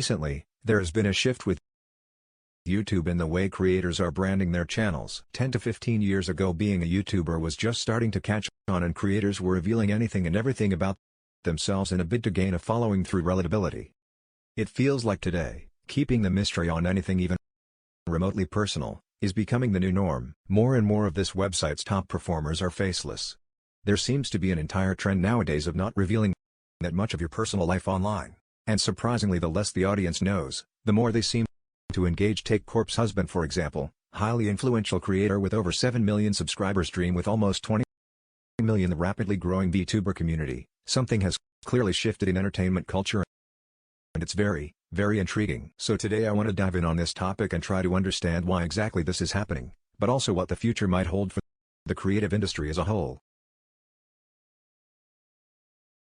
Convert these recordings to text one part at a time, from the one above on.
Recently, there has been a shift with YouTube in the way creators are branding their channels. 10 to 15 years ago, being a YouTuber was just starting to catch on, and creators were revealing anything and everything about themselves in a bid to gain a following through relatability. It feels like today, keeping the mystery on anything even remotely personal is becoming the new norm. More and more of this website's top performers are faceless. There seems to be an entire trend nowadays of not revealing that much of your personal life online, and surprisingly, the less the audience knows, the more they seem to engage. Take Corpse Husband for example, highly influential creator with over 7 million subscribers, dream with almost 20 million. The rapidly growing VTuber community, something has clearly shifted in entertainment culture, and it's very, very intriguing. So today I want to dive in on this topic and try to understand why exactly this is happening, but also what the future might hold for the creative industry as a whole.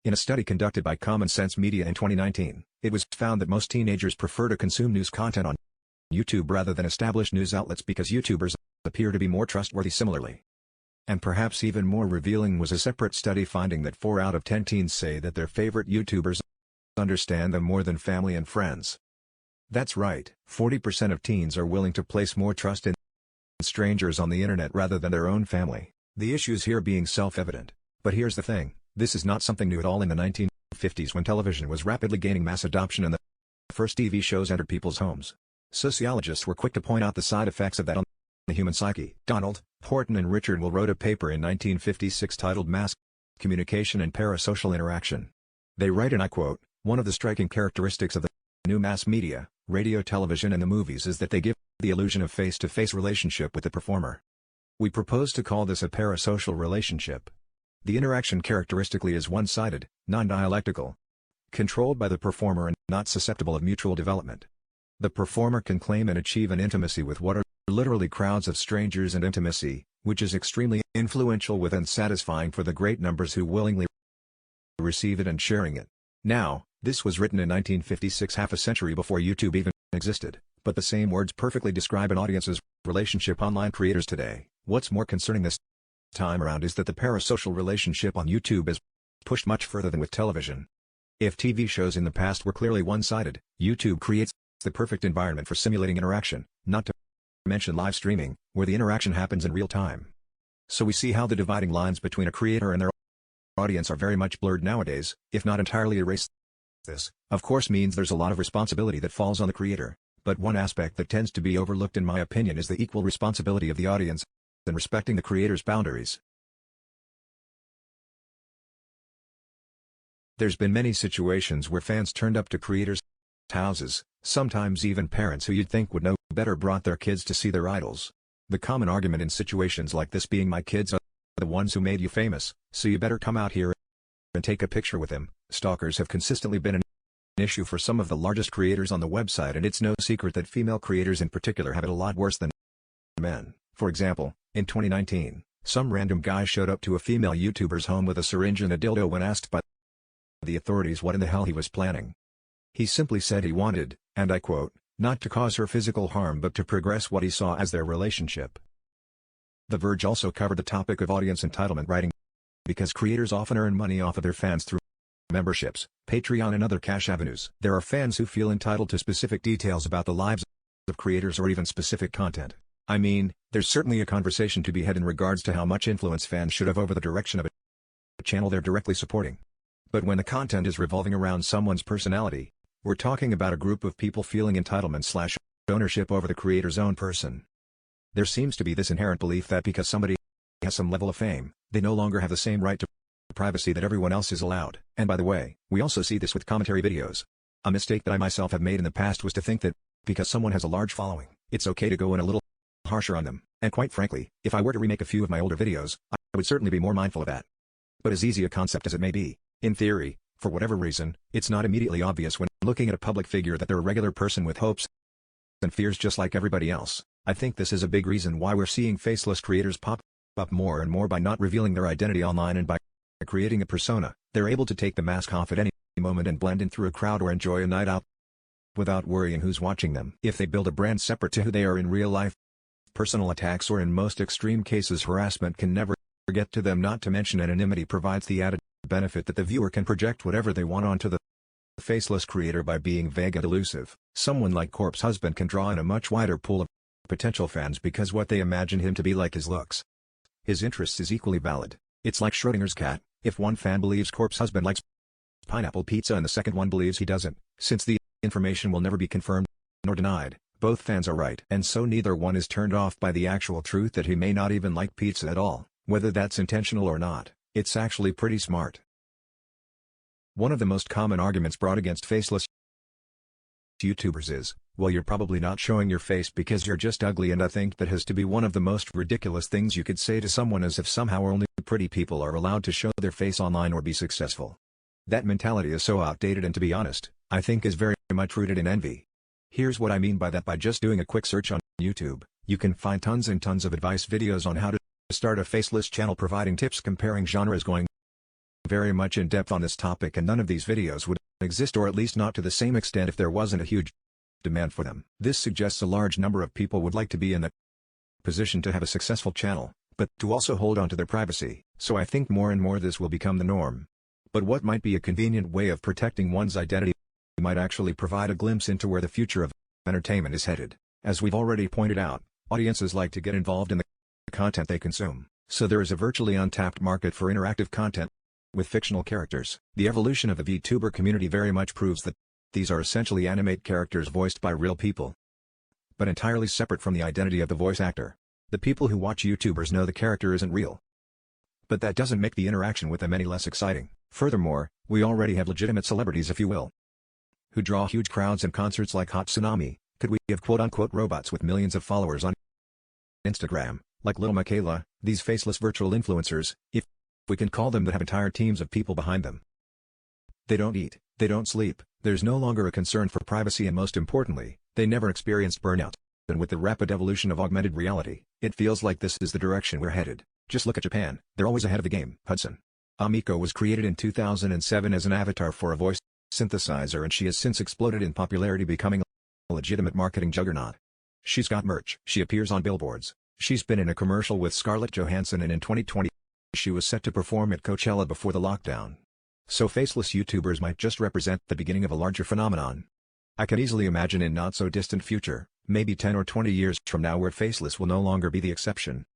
In a study conducted by Common Sense Media in 2019, it was found that most teenagers prefer to consume news content on YouTube rather than established news outlets because YouTubers appear to be more trustworthy. Similarly, and perhaps even more revealing, was a separate study finding that 4 out of 10 teens say that their favorite YouTubers understand them more than family and friends. That's right, 40% of teens are willing to place more trust in strangers on the internet rather than their own family. The issues here being self-evident. But here's the thing, this is not something new at all. In the 1950s, when television was rapidly gaining mass adoption and the first TV shows entered people's homes, sociologists were quick to point out the side effects of that on the human psyche. Donald, Horton and Richard Will wrote a paper in 1956 titled Mass Communication and Parasocial Interaction. They write, and I quote, "One of the striking characteristics of the new mass media, radio, television and the movies is that they give the illusion of face-to-face relationship with the performer. We propose to call this a parasocial relationship. The interaction characteristically is one-sided, non-dialectical, controlled by the performer and not susceptible of mutual development. The performer can claim and achieve an intimacy with what are literally crowds of strangers, and intimacy, which is extremely influential with and satisfying for the great numbers who willingly receive it and sharing it." Now, this was written in 1956, half a century before YouTube even existed, but the same words perfectly describe an audience's relationship online creators today. What's more concerning this time around is that the parasocial relationship on YouTube is pushed much further than with television. If TV shows in the past were clearly one-sided, YouTube creates the perfect environment for simulating interaction, not to mention live streaming, where the interaction happens in real time. So we see how the dividing lines between a creator and their audience are very much blurred nowadays, if not entirely erased. This, of course, means there's a lot of responsibility that falls on the creator, but one aspect that tends to be overlooked in my opinion is the equal responsibility of the audience in respecting the creator's boundaries. There's been many situations where fans turned up to creators' houses, sometimes even parents who you'd think would know better brought their kids to see their idols. The common argument in situations like this being, "My kids are the ones who made you famous, so you better come out here and take a picture with them." Stalkers have consistently been an issue for some of the largest creators on the website, and it's no secret that female creators in particular have it a lot worse than men. For example, in 2019, some random guy showed up to a female YouTuber's home with a syringe and a dildo. When asked by the authorities what in the hell he was planning, he simply said he wanted, and I quote, "not to cause her physical harm but to progress what he saw as their relationship." The Verge also covered the topic of audience entitlement, writing, "Because creators often earn money off of their fans through memberships, Patreon and other cash avenues, there are fans who feel entitled to specific details about the lives of creators or even specific content. I mean, there's certainly a conversation to be had in regards to how much influence fans should have over the direction of a channel they're directly supporting. But when the content is revolving around someone's personality, we're talking about a group of people feeling entitlement/ownership over the creator's own person. There seems to be this inherent belief that because somebody has some level of fame, they no longer have the same right to privacy that everyone else is allowed. And by the way, we also see this with commentary videos. A mistake that I myself have made in the past was to think that because someone has a large following, it's okay to go in a little harsher on them. And quite frankly, if I were to remake a few of my older videos, I would certainly be more mindful of that. But as easy a concept as it may be, in theory, for whatever reason, it's not immediately obvious when looking at a public figure that they're a regular person with hopes and fears just like everybody else. I think this is a big reason why we're seeing faceless creators pop up more and more. By not revealing their identity online and by creating a persona, they're able to take the mask off at any moment and blend in through a crowd or enjoy a night out without worrying who's watching them. If they build a brand separate to who they are in real life, personal attacks or in most extreme cases harassment can never get to them. Not to mention anonymity provides the added benefit that the viewer can project whatever they want onto the faceless creator by being vague and elusive. Someone like Corpse Husband can draw in a much wider pool of potential fans because what they imagine him to be like his looks. His interests is equally valid. It's like Schrodinger's cat. If one fan believes Corpse Husband likes pineapple pizza and the second one believes he doesn't, since the information will never be confirmed nor denied, both fans are right. And so neither one is turned off by the actual truth that he may not even like pizza at all. Whether that's intentional or not, it's actually pretty smart. One of the most common arguments brought against faceless YouTubers is, well, you're probably not showing your face because you're just ugly, and I think that has to be one of the most ridiculous things you could say to someone, as if somehow only pretty people are allowed to show their face online or be successful. That mentality is so outdated and, to be honest, I think is very much rooted in envy. Here's what I mean by that. By just doing a quick search on YouTube, you can find tons and tons of advice videos on how to start a faceless channel, providing tips, comparing genres, going very much in depth on this topic, and none of these videos would exist, or at least not to the same extent, if there wasn't a huge demand for them. This suggests a large number of people would like to be in the position to have a successful channel, but to also hold on to their privacy, so I think more and more this will become the norm. But what might be a convenient way of protecting one's identity might actually provide a glimpse into where the future of entertainment is headed. As we've already pointed out, audiences like to get involved in the content they consume, so there is a virtually untapped market for interactive content with fictional characters. The evolution of the VTuber community very much proves that these are essentially animate characters voiced by real people, but entirely separate from the identity of the voice actor. The people who watch YouTubers know the character isn't real, but that doesn't make the interaction with them any less exciting. Furthermore, we already have legitimate celebrities, if you will, who draw huge crowds in concerts like Hot Tsunami. Could we have quote-unquote robots with millions of followers on Instagram, like Little Michaela, these faceless virtual influencers, if we can call them, that have entire teams of people behind them? They don't eat, they don't sleep, there's no longer a concern for privacy, and most importantly, they never experienced burnout. And with the rapid evolution of augmented reality, it feels like this is the direction we're headed. Just look at Japan, they're always ahead of the game. Hudson Amiko was created in 2007 as an avatar for a voice synthesizer, and she has since exploded in popularity, becoming a legitimate marketing juggernaut. She's got merch, she appears on billboards, she's been in a commercial with Scarlett Johansson, and in 2020, she was set to perform at Coachella before the lockdown. So faceless YouTubers might just represent the beginning of a larger phenomenon. I can easily imagine in not so distant future, maybe 10 or 20 years from now, where faceless will no longer be the exception.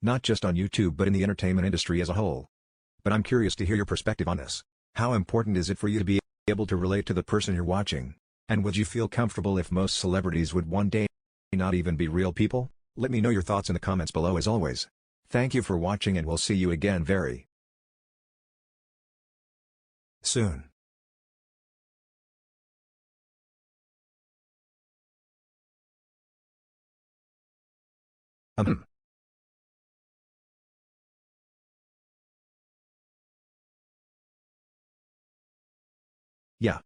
Not just on YouTube but in the entertainment industry as a whole. But I'm curious to hear your perspective on this. How important is it for you to be able to relate to the person you're watching? And would you feel comfortable if most celebrities would one day not even be real people? Let me know your thoughts in the comments below as always. Thank you for watching, and we'll see you again very soon. Yeah,